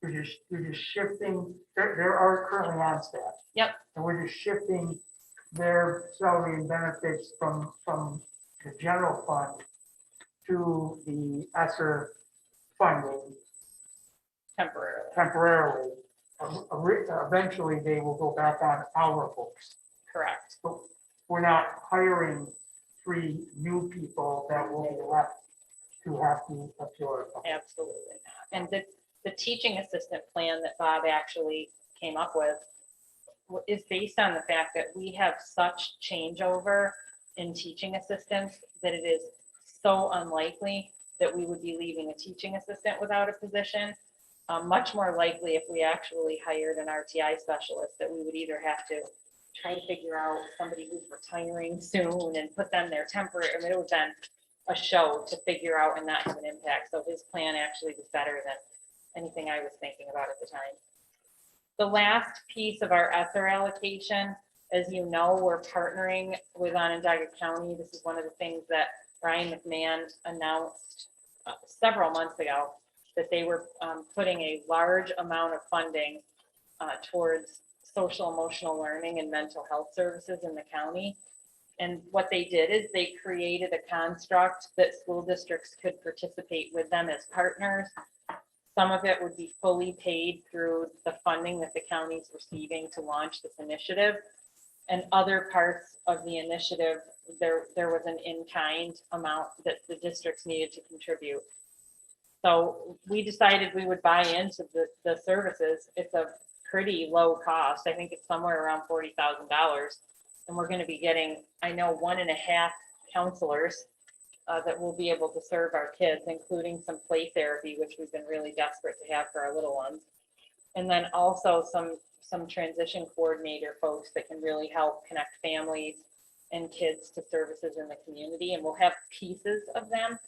you're just shifting, there are currently on staff? Yep. And we're just shifting their salary and benefits from the general fund to the ESSER funding temporarily. Eventually, they will go back on our books. Correct. But we're not hiring 3 new people that will be left to have to absorb. Absolutely not. And the teaching assistant plan that Bob actually came up with is based on the fact that we have such changeover in teaching assistants that it is so unlikely that we would be leaving a teaching assistant without a position. Much more likely if we actually hired an RTI specialist that we would either have to try to figure out somebody who's retiring soon and put them there temporary. I mean, it would have been a show to figure out and not have an impact. So his plan actually was better than anything I was thinking about at the time. The last piece of our ESSER allocation, as you know, we're partnering with Onondaga County. This is one of the things that Brian McMahon announced several months ago, that they were putting a large amount of funding towards social emotional learning and mental health services in the county. And what they did is they created a construct that school districts could participate with them as partners. Some of it would be fully paid through the funding that the county's receiving to launch this initiative. And other parts of the initiative, there was an in-kind amount that the districts needed to contribute. So we decided we would buy into the services. It's a pretty low cost. I think it's somewhere around $40,000. And we're going to be getting, I know, 1.5 counselors that will be able to serve our kids, including some play therapy, which we've been really desperate to have for our little ones. And then also some transition coordinator folks that can really help connect families and kids to services in the community. And we'll have pieces of them.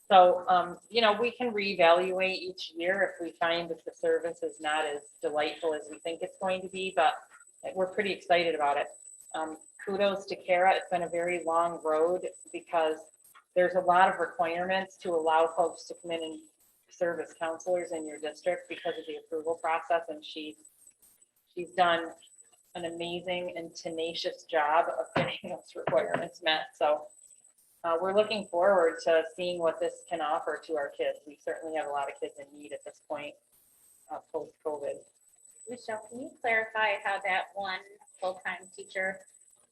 So, you know, we can reevaluate each year if we find that the service is not as delightful as we think it's going to be, but we're pretty excited about it. Kudos to Kara. It's been a very long road because there's a lot of requirements to allow folks to come in and serve as counselors in your district because of the approval process. And she's done an amazing and tenacious job of getting those requirements met. So we're looking forward to seeing what this can offer to our kids. We certainly have a lot of kids in need at this point, post-COVID. Michelle, can you clarify how that one full-time teacher,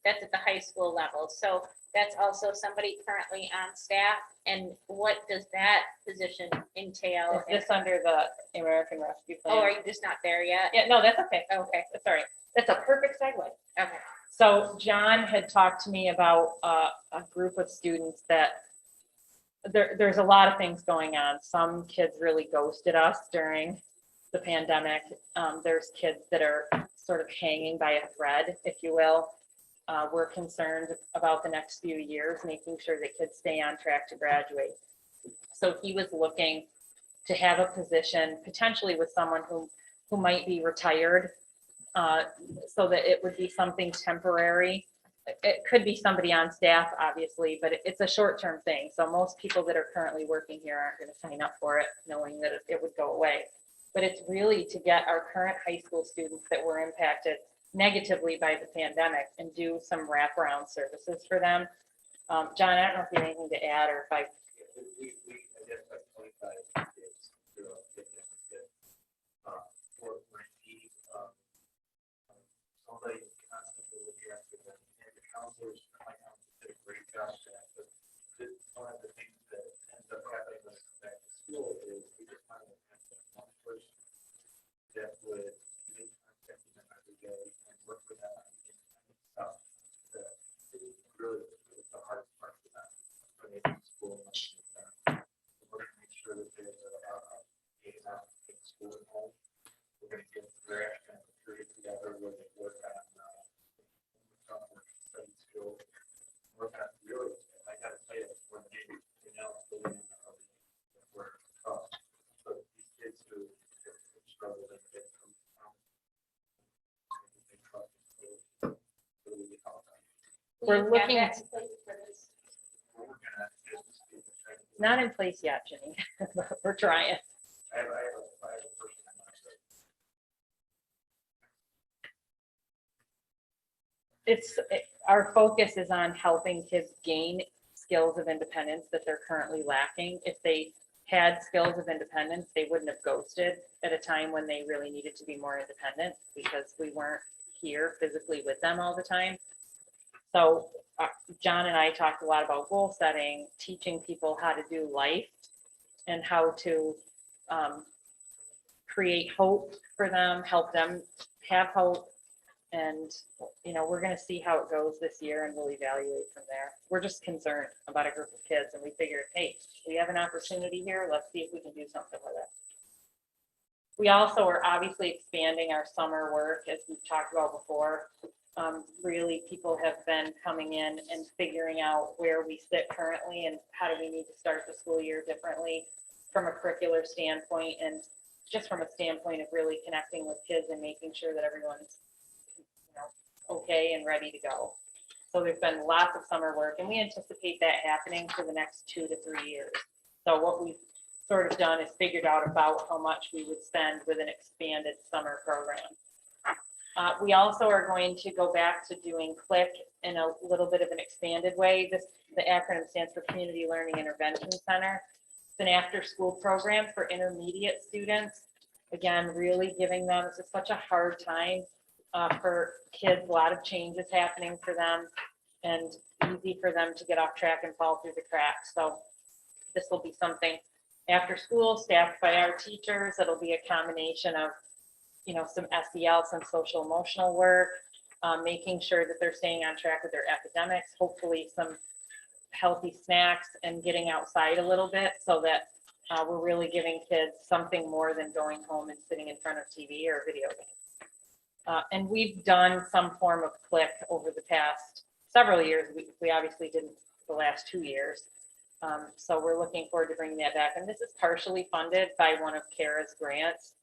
that's at the high school level? So that's also somebody currently on staff, and what does that position entail? Is this under the American Rescue Plan? Oh, are you just not there yet? Yeah, no, that's okay. Okay, That's all right. That's a perfect segue. okay. So John had talked to me about a group of students that there's a lot of things going on. Some kids really ghosted us during the pandemic. There's kids that are sort of hanging by a thread, if you will. We're concerned about the next few years, making sure that kids stay on track to graduate. So he was looking to have a position potentially with someone who might be retired, so that it would be something temporary. It could be somebody on staff, obviously, but it's a short-term thing. So most people that are currently working here aren't going to sign up for it, knowing that it would go away. But it's really to get our current high school students that were impacted negatively by the pandemic and do some wraparound services for them. John, I don't know if you have anything to add, or if I. We identified 25 kids to get them fit. We're in need of some counselors, my counselors did a great job of that, but one of the things that ends up happening when they come back to school is we just find that one person that would make contact with them every day and work with them on independent stuff. That is really the hardest part for them when they leave school. We're going to make sure that they are getting out of school and home. We're going to get their academic period together where they work on study skills. Work on really, I got to tell you, when you know, we're tough. So these kids who struggle and get from We're Do you have looking- that in place for this? we're gonna Not in place yet, Jenny. We're trying. I have a person in mind. Our focus is on helping kids gain skills of independence that they're currently lacking. If they had skills of independence, they wouldn't have ghosted at a time when they really needed to be more independent because we weren't here physically with them all the time. So John and I talked a lot about goal setting, teaching people how to do life and how to create hope for them, help them have hope. And, we're going to see how it goes this year and we'll evaluate from there. We're just concerned about a group of kids and we figured, hey, we have an opportunity here. Let's see if we can do something with it. We also are obviously expanding our summer work, as we've talked about before. Really, people have been coming in and figuring out where we sit currently and how do we need to start the school year differently from a curricular standpoint and just from a standpoint of really connecting with kids and making sure that everyone's okay and ready to go. So there's been lots of summer work and we anticipate that happening for the next 2 to 3 years. So what we've sort of done is figured out about how much we would spend with an expanded summer program. We also are going to go back to doing CLIC in a little bit of an expanded way. The acronym stands for Community Learning Intervention Center. It's an after-school program for intermediate students. Again, really giving them, it's just such a hard time for kids, a lot of changes happening for them and easy for them to get off track and fall through the cracks. So this will be something after school, staffed by our teachers. It'll be a combination of, some SEL, some social emotional work, making sure that they're staying on track with their academics, hopefully some healthy snacks and getting outside a little bit so that we're really giving kids something more than going home and sitting in front of TV or video games. And we've done some form of CLIC over the past several years. We obviously didn't the last 2 years. So we're looking forward to bringing that back. And this is partially funded by one of Kara's grants.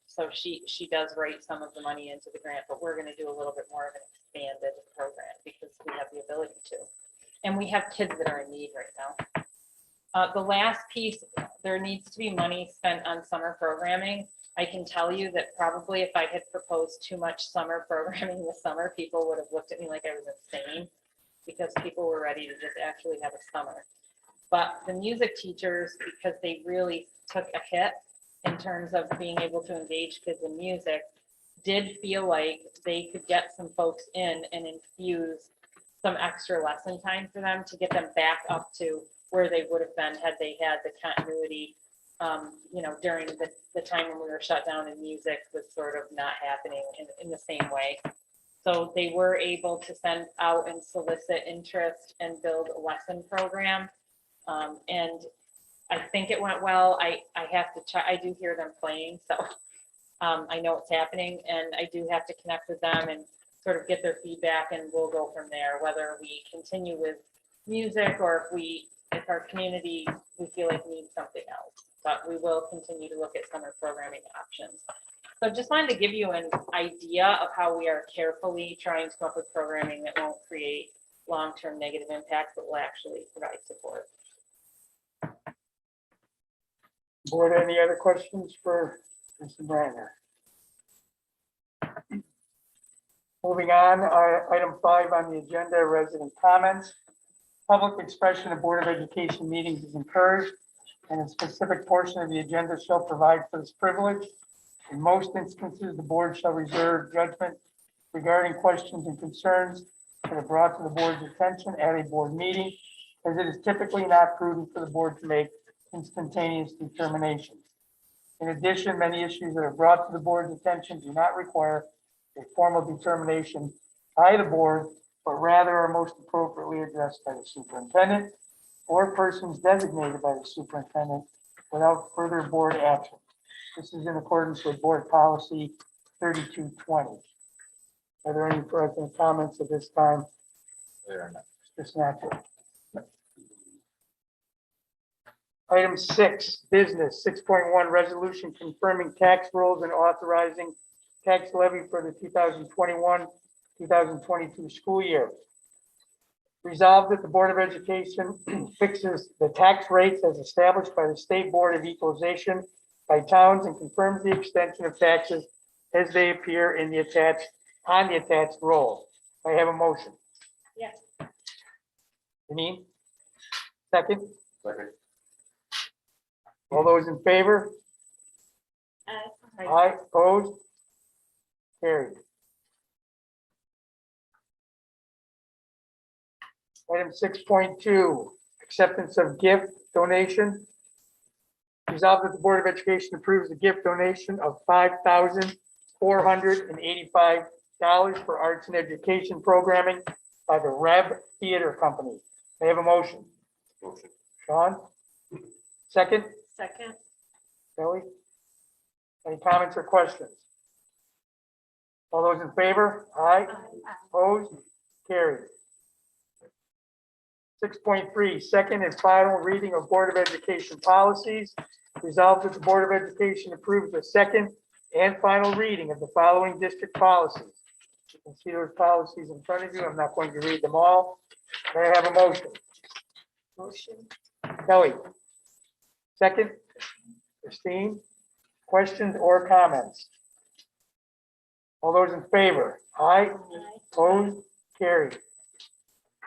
So she does write some of the money into the grant, but we're going to do a little bit more of an expanded program because we have the ability to. And we have kids that are in need right now. The last piece, there needs to be money spent on summer programming. I can tell you that probably if I had proposed too much summer programming this summer, people would have looked at me like I was insane because people were ready to just actually have a summer. But the music teachers, because they really took a hit in terms of being able to engage kids in music, did feel like they could get some folks in and infuse some extra lesson time for them to get them back up to where they would have been had they had the continuity during the time when we were shut down and music was sort of not happening in the same way. So they were able to send out and solicit interest and build a lesson program. And I think it went well. I have to check. I do hear them playing, so I know it's happening, and I do have to connect with them and sort of get their feedback, and we'll go from there, whether we continue with music or if our community, we feel like needs something else. But we will continue to look at summer programming options. So just wanted to give you an idea of how we are carefully trying to come up with programming that won't create long-term negative impacts, but will actually provide support. Board, any other questions for Mr. Brandner? Moving on, item 5 on the agenda, resident comments. Public expression of Board of Education meetings is encouraged, and a specific portion of the agenda shall provide for this privilege. In most instances, the board shall reserve judgment regarding questions and concerns that are brought to the board's attention at a board meeting, as it is typically not prudent for the board to make instantaneous determinations. In addition, many issues that are brought to the board's attention do not require a formal determination by the board, but rather are most appropriately addressed by the superintendent or persons designated by the superintendent without further board action. This is in accordance with board policy 3220. Are there any further comments at this time? There are none. Mr. Snapper? Item 6, business, 6.1, resolution confirming tax rolls and authorizing tax levy for the 2021-2022 school year. Resolved that the Board of Education fixes the tax rates as established by the State Board of Equalization by towns and confirms the extension of taxes as they appear in the attached, on the attached roll. I have a motion. Yes. Janine? Second? Second. All those in favor? Aye, opposed? Carried. Item 6.2, acceptance of gift donation. Resolved that the Board of Education approves the gift donation of $5,485 for arts and education programming by the Reb Theater Company. May I have a motion? Motion. Sean? Second? Second. Kelly? Any comments or questions? All those in favor? Aye. Opposed? Carried. 6.3, second and final reading of Board of Education policies. Resolved that the Board of Education approves the second and final reading of the following district policies. You can see those policies in front of you. I'm not going to read them all. May I have a motion? Motion. Kelly? Second? Christine? Questions or comments? All those in favor? Aye. Opposed? Carried.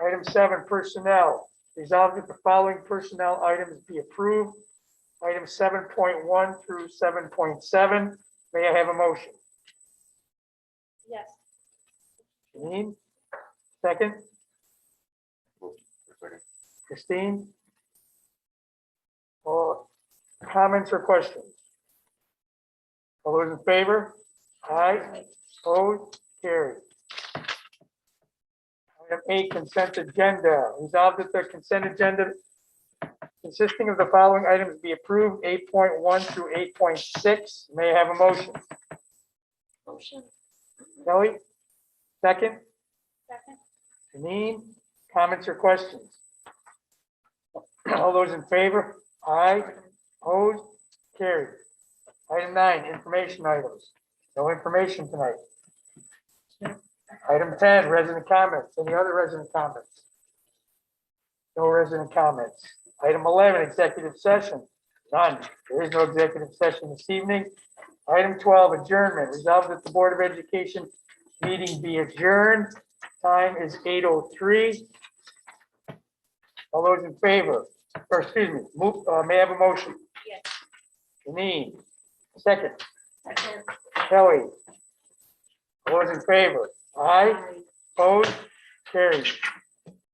Item 7, personnel. Resolved that the following personnel items be approved. Items 7.1 through 7.7. May I have a motion? Yes. Janine? Second? Christine? Or comments or questions? All those in favor? Aye. Opposed? Carried. Item 8, consent agenda. Resolved that the consent agenda consisting of the following items be approved, 8.1 through 8.6. May I have a motion? Motion. Kelly? Second? Second. Janine? Comments or questions? All those in favor? Aye. Opposed? Carried. Item 9, information items. No information tonight. Item 10, resident comments. Any other resident comments? No resident comments. Item 11, executive session. None. There is no executive session this evening. Item 12, adjournment. Resolved that the Board of Education meeting be adjourned. Time is 8:03. All those in favor, or excuse me, may I have a motion? Yes. Janine, second. Second. Kelly. All those in favor? Aye. Opposed? Carried.